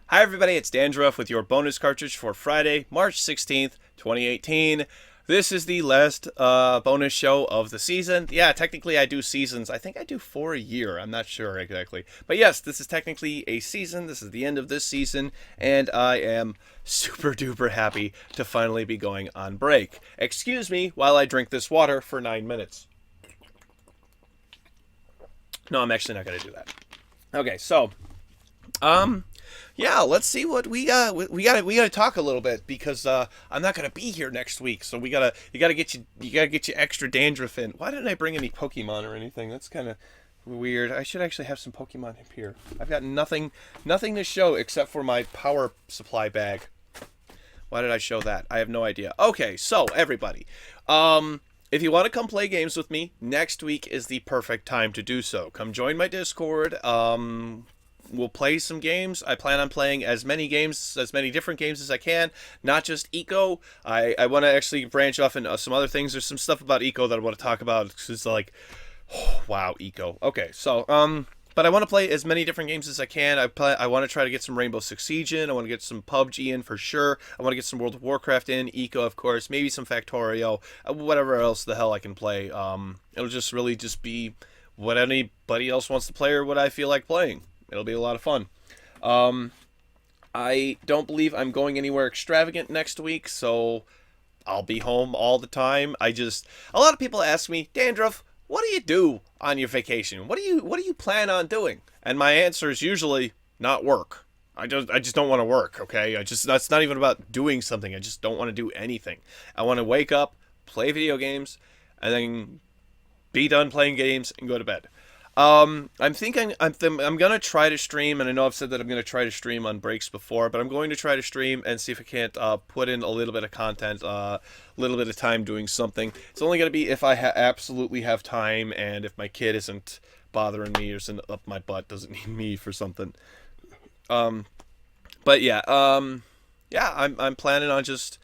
Hi, everybody, it's Dandruff with your bonus cartridge for Friday, March 16th, 2018. This is the last bonus show of the season. Yeah, technically, I do seasons. I think I do 4 a year. I'm not sure exactly. But yes, this is technically a season. This is the end of this season, and I am super duper happy to finally be going on break. Excuse me while I drink this water for 9 minutes. No, I'm actually not going to do that. Okay, so um, yeah, let's see what we got. We gotta talk a little bit because I'm not gonna be here next week, so you gotta get you extra dandruff in. Why didn't I bring any Pokemon or anything? That's kind of weird. I should actually have some Pokemon up here. I've got nothing to show except for my power supply bag. Why did I show that? I have no idea. Okay, so everybody, if you want to come play games with me, next week is the perfect time to do so. Come join my Discord. We'll play some games. I plan on playing as many different games as I can, not just Eco. I want to actually branch off into some other things. There's some stuff about Eco that I want to talk about. It's like, oh, wow, Eco. Okay, so, but I want to play as many different games as I can. I want to try to get some Rainbow Six Siege in. I want to get some PUBG in for sure. I want to get some World of Warcraft in, Eco, of course, maybe some Factorio, whatever else the hell I can play. It'll just really just be what anybody else wants to play or what I feel like playing. It'll be a lot of fun. I don't believe I'm going anywhere extravagant next week, so I'll be home all the time. A lot of people ask me, Dandruff, what do you do on your vacation? What do you plan on doing? And my answer is usually not work. I just don't want to work, okay? That's not even about doing something. I just don't want to do anything. I want to wake up, play video games, and then be done playing games and go to bed. I'm gonna try to stream, and I know I've said that I'm gonna try to stream on breaks before, but I'm going to try to stream and see if I can't put in a little bit of content, a little bit of time doing something. It's only gonna be if I absolutely have time, and if my kid isn't bothering me or isn't up my butt, doesn't need me for something. Um, but yeah, yeah, I'm planning on just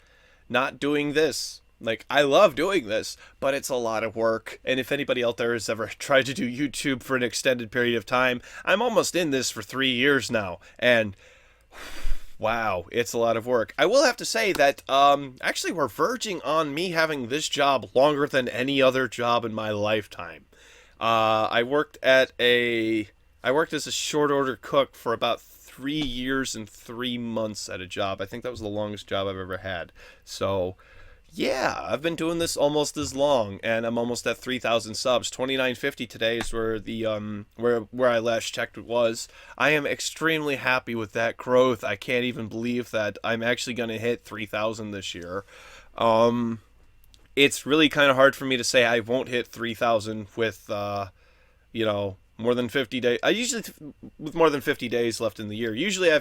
not doing this. Like, I love doing this, but it's a lot of work. And if anybody out there has ever tried to do YouTube for an extended period of time, I'm almost in this for 3 years now. And wow, it's a lot of work. I will have to say that actually we're verging on me having this job longer than any other job in my lifetime. I worked I worked as a short order cook for about 3 years and 3 months at a job. I think that was the longest job I've ever had. So yeah, I've been doing this almost as long, and I'm almost at 3,000 subs. 2,950 today is where the where I last checked it was. I am extremely happy with that growth. I can't even believe that I'm actually going to hit 3,000 this year. Um, it's really kind of hard for me to say I won't hit 3,000 with more than 50 days. I usually with more than 50 days left in the year. Usually I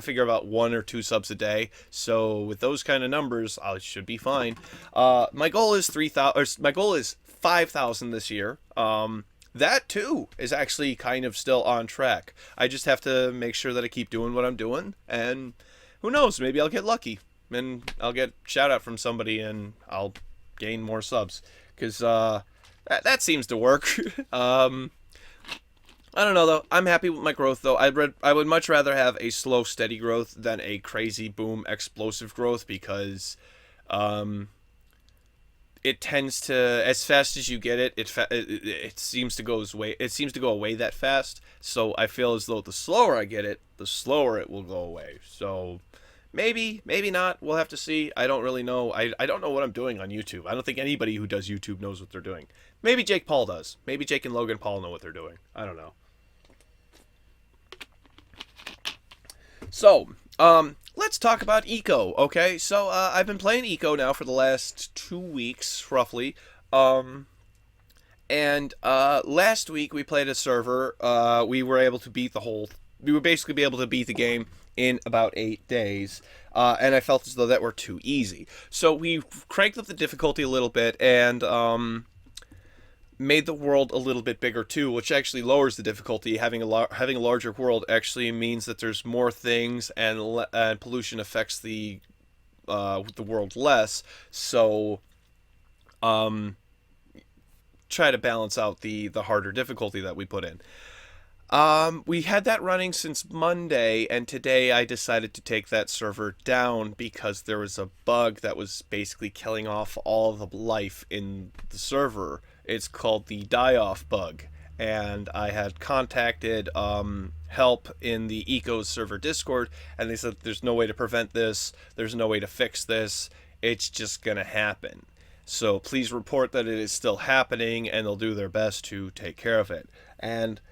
figure about 1 or 2 subs a day. So with those kind of numbers, I should be fine. My goal is 3,000. My goal is 5,000 this year. That too is actually kind of still on track. I just have to make sure that I keep doing what I'm doing, and who knows? Maybe I'll get lucky and I'll get shout out from somebody, and I'll gain more subs because that seems to work. I don't know though. I'm happy with my growth though. I would much rather have a slow, steady growth than a crazy boom, explosive growth because, um, it tends to as fast as you get it seems to go away that fast. So I feel as though the slower I get it, the slower it will go away. So maybe not. We'll have to see. I don't really know. I don't know what I'm doing on YouTube. I don't think anybody who does YouTube knows what they're doing. Maybe Jake Paul does. Maybe Jake and Logan Paul know what they're doing. I don't know. So, let's talk about Eco, okay? So, I've been playing Eco now for the last 2 weeks, roughly. Um, and last week we played a server. We were basically be able to beat the game in about 8 days. And I felt as though that were too easy. So we cranked up the difficulty a little bit and made the world a little bit bigger too, which actually lowers the difficulty. Having a larger world actually means that there's more things, and pollution affects the world less. So um, try to balance out the harder difficulty that we put in. We had that running since Monday, and today I decided to take that server down because there was a bug that was basically killing off all the life in the server. It's called the die-off bug, and I had contacted help in the Eco server Discord, and they said there's no way to prevent this, there's no way to fix this, it's just gonna happen. So please report that it is still happening, and they'll do their best to take care of it. And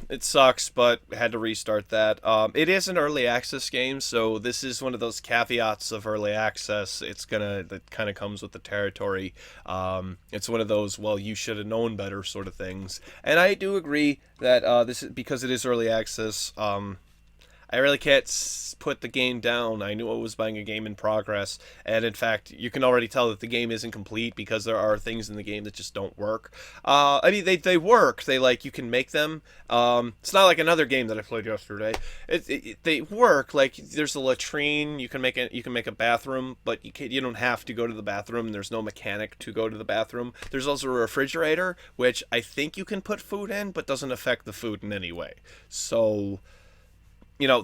it sucks, but had to restart that. It is an early access game, so this is one of those caveats of early access. That kind of comes with the territory. It's one of those, well, you should have known better sort of things. And I do agree that this is because it is early access. I really can't put the game down. I knew I was buying a game in progress, and in fact, you can already tell that the game isn't complete because there are things in the game that just don't work. I mean, they work. You can make them. It's not like another game that I played yesterday. They work. Like there's a latrine. You can make a bathroom, but you don't have to go to the bathroom. There's no mechanic to go to the bathroom. There's also a refrigerator, which I think you can put food in, but doesn't affect the food in any way. So,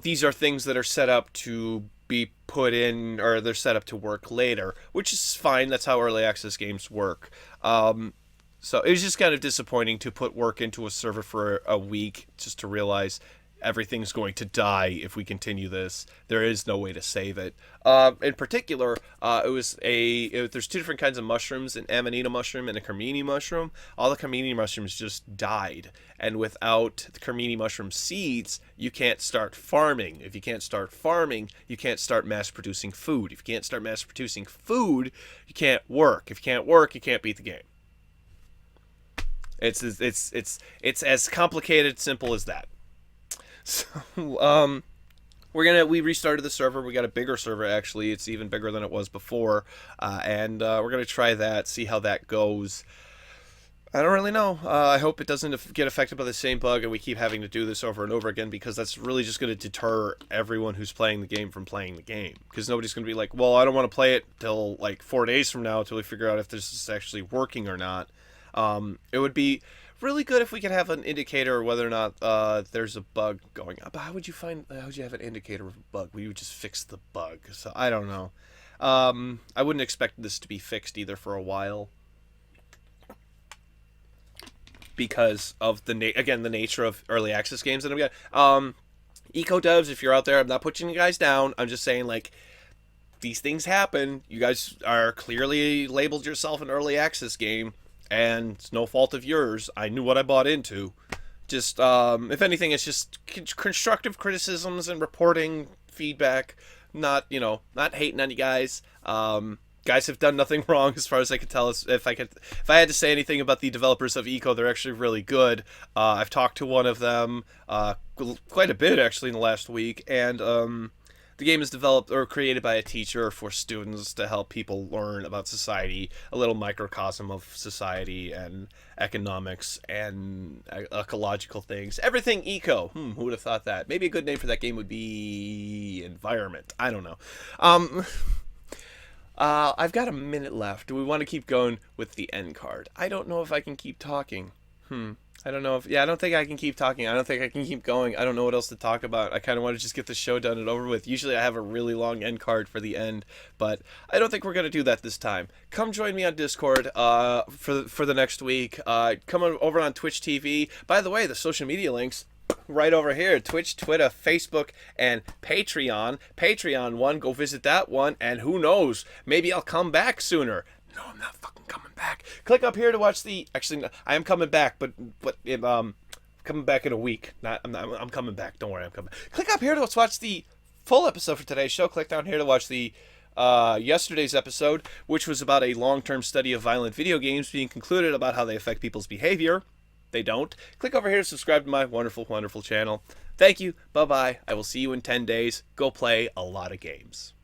these are things that are set up to be put in, or they're set up to work later, which is fine. That's how early access games work. So it was just kind of disappointing to put work into a server for a week just to realize everything's going to die if we continue this. There is no way to save it. In particular, there's two different kinds of mushrooms, an amanita mushroom and a carmine mushroom. All the carmine mushrooms just died, and without the carmine mushroom seeds, you can't start farming. If you can't start farming, you can't start mass producing food. If you can't start mass producing food, you can't work. If you can't work, you can't beat the game. It's as complicated, simple as that. So, we restarted the server. We got a bigger server, actually. It's even bigger than it was before. And we're gonna try that, see how that goes. I don't really know. I hope it doesn't get affected by the same bug and we keep having to do this over and over again, because that's really just going to deter everyone who's playing the game from playing the game. Because nobody's going to be like, well, I don't want to play it till like 4 days from now until we figure out if this is actually working or not. It would be really good if we could have an indicator whether or not there's a bug going on. But how would you have an indicator of a bug? We would just fix the bug. So I don't know. I wouldn't expect this to be fixed either for a while, because of the nature of early access games that I've got. Eco devs, if you're out there, I'm not putting you guys down. I'm just saying, like, these things happen. You guys are clearly labeled yourself an early access game, and it's no fault of yours. I knew what I bought into. Just, if anything, it's just constructive criticisms and reporting feedback. Not hating on you guys. Guys have done nothing wrong as far as I can tell. If I had to say anything about the developers of Eco, they're actually really good. I've talked to one of them quite a bit actually in the last week, and the game is developed or created by a teacher for students to help people learn about society, a little microcosm of society and economics and ecological things. Everything eco. Who would have thought that? Maybe a good name for that game would be environment. I don't know. I've got a minute left. Do we want to keep going with the end card? I don't know if I can keep talking. I don't know I don't think I can keep talking. I don't think I can keep going. I don't know what else to talk about. I kind of want to just get the show done and over with. Usually I have a really long end card for the end, but I don't think we're going to do that this time. Come join me on Discord for the next week. Come over on Twitch TV. By the way, the social media links right over here: Twitch, Twitter, Facebook, and Patreon. Patreon one, go visit that one, and who knows, maybe I'll come back sooner. No, I'm not fucking coming back. Click up here to watch the. Actually, no, I am coming back, but coming back in a week. I'm coming back. Don't worry, I'm coming back. Click up here to watch the full episode for today's show. Click down here to watch the yesterday's episode, which was about a long-term study of violent video games being concluded about how they affect people's behavior. They don't. Click over here to subscribe to my wonderful, wonderful channel. Thank you. Bye-bye. I will see you in 10 days. Go play a lot of games.